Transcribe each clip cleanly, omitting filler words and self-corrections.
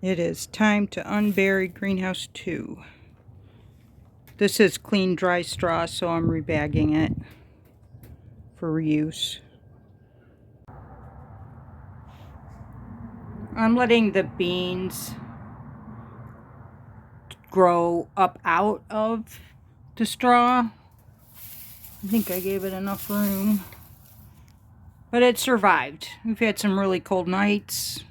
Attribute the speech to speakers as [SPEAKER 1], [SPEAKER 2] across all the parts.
[SPEAKER 1] It is time to unbury greenhouse 2. This is clean dry straw, so I'm rebagging it for reuse. I'm letting the beans grow up out of the straw. I think I gave it enough room. But it survived. We've had some really cold nights,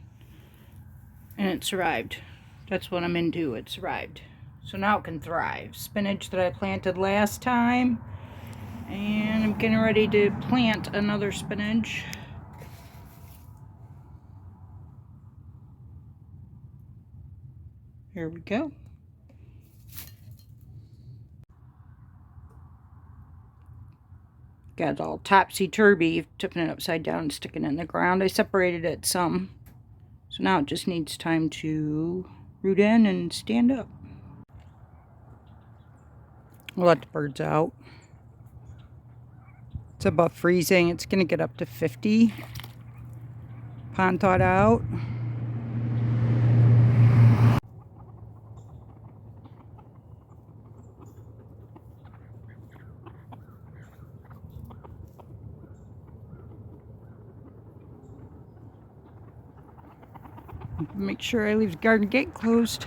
[SPEAKER 1] and it survived. That's what I'm into. It survived. So now it can thrive. Spinach that I planted last time. And I'm getting ready to plant another spinach. Here we go. Got it all topsy-turvy, tipping it upside down and sticking it in the ground. I separated it some. So now it just needs time to root in and stand up. We'll let the birds out. It's above freezing. It's going to get up to 50. Pond thawed out. Make sure I leave the garden gate closed.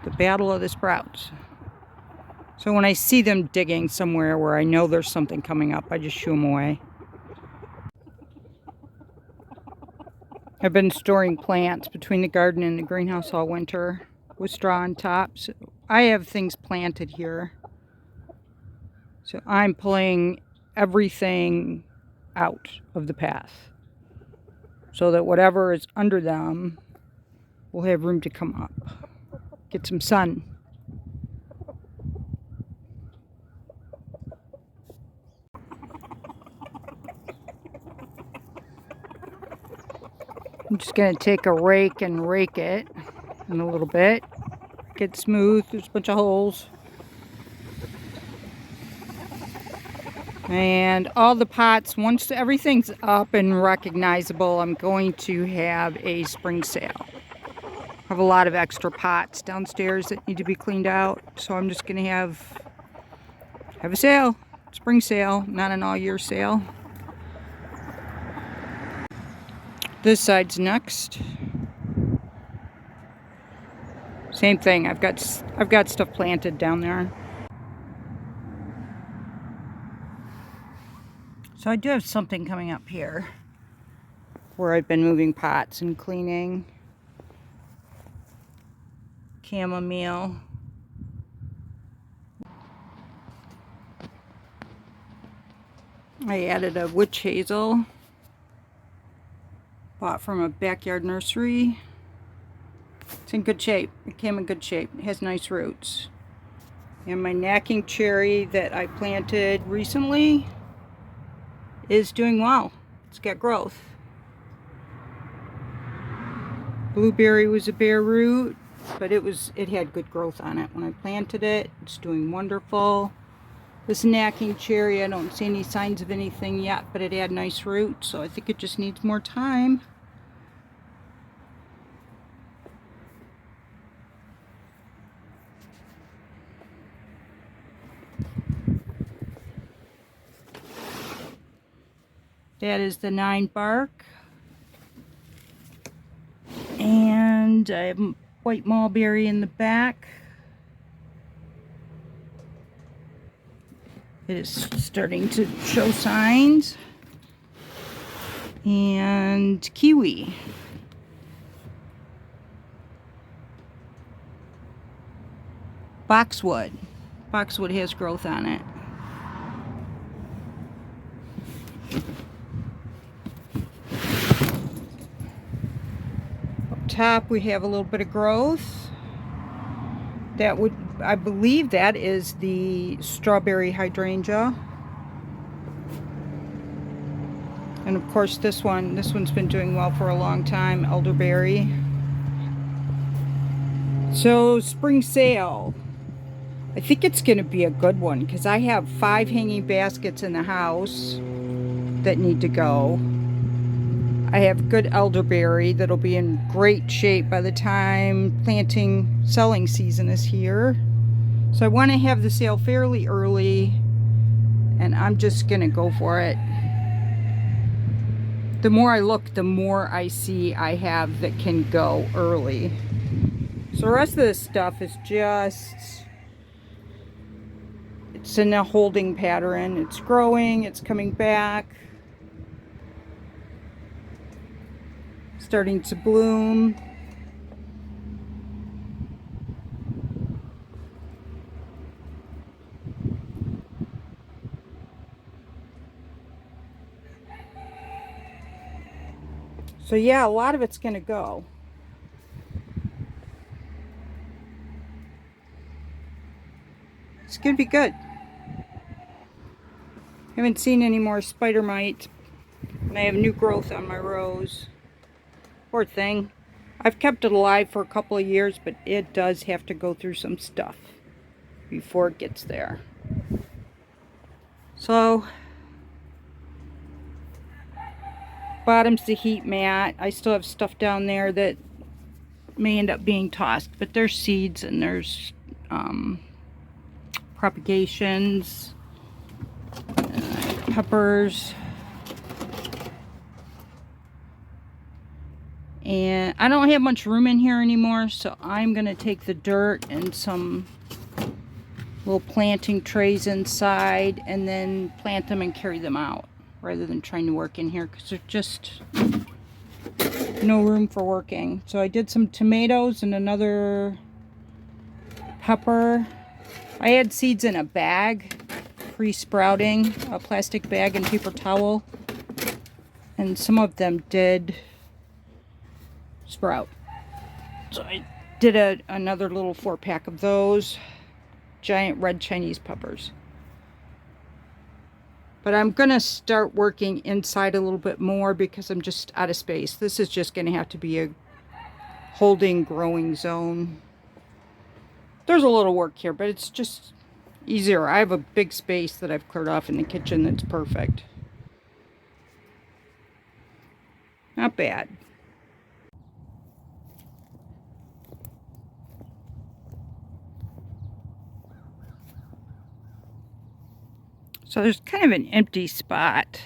[SPEAKER 1] The battle of the sprouts. So when I see them digging somewhere where I know there's something coming up, I just shoo them away. I've been storing plants between the garden and the greenhouse all winter with straw on top. So I have things planted here. So I'm pulling everything out of the path so that whatever is under them will have room to come up. Get some sun. I'm just going to take a rake and rake it in a little bit. Get smooth. There's a bunch of holes. And all the pots, once everything's up and recognizable, I'm going to have a spring sale. I have a lot of extra pots downstairs that need to be cleaned out, so I'm just going to have a sale, spring sale, not an all-year sale. This side's next. Same thing. I've got stuff planted down there. So I do have something coming up here where I've been moving pots and cleaning. Chamomile. I added a witch hazel. Bought from a backyard nursery. It's in good shape. It came in good shape. It has nice roots. And my knacking cherry that I planted recently is doing well. It's got growth. Blueberry was a bare root, but it had good growth on it when I planted it. It's doing wonderful. This knacking cherry, I don't see any signs of anything yet, but it had nice roots, so I think it just needs more time. That is the 9 bark. And I have white mulberry in the back. It is starting to show signs. And kiwi. Boxwood. Boxwood has growth on it. Top we have a little bit of growth. That would, I believe that is the strawberry hydrangea. And of course this one's been doing well for a long time, elderberry. So spring sale. I think it's going to be a good one because I have 5 hanging baskets in the house that need to go. I have good elderberry that'll be in great shape by the time selling season is here. So I want to have the sale fairly early, and I'm just going to go for it. The more I look, the more I see I have that can go early. So the rest of this stuff is just, it's in a holding pattern. It's growing, it's coming back, starting to bloom. So yeah, a lot of it's going to go. It's going to be good. Haven't seen any more spider mite. And I have new growth on my rose. Poor thing. I've kept it alive for a couple of years, but it does have to go through some stuff before it gets there. So, bottom's the heat mat. I still have stuff down there that may end up being tossed, but there's seeds and there's propagations, peppers, and I don't have much room in here anymore, so I'm gonna take the dirt and some little planting trays inside and then plant them and carry them out rather than trying to work in here because there's just no room for working. So I did some tomatoes and another pepper. I had seeds in a bag, pre-sprouting, a plastic bag and paper towel, and some of them did sprout. So I did another little 4-pack of those giant red Chinese peppers. But I'm gonna start working inside a little bit more because I'm just out of space. This is just gonna have to be a holding growing zone. There's a little work here, but it's just easier. I have a big space that I've cleared off in the kitchen that's perfect. Not bad. So there's kind of an empty spot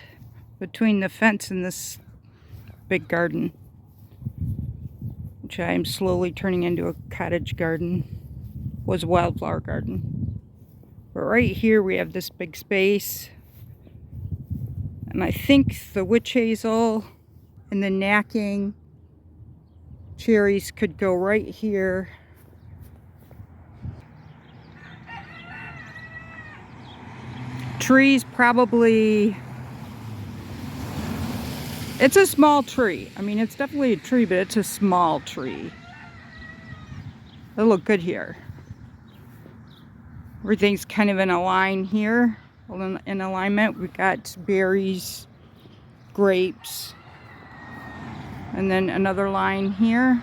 [SPEAKER 1] between the fence and this big garden, which I'm slowly turning into a cottage garden. Was a wildflower garden. But right here we have this big space. And I think the witch hazel and the knacking cherries could go right here. Trees probably, it's a small tree. I mean, it's definitely a tree, but it's a small tree. It'll look good here. Everything's kind of in a line here, in alignment. We've got berries, grapes, and then another line here.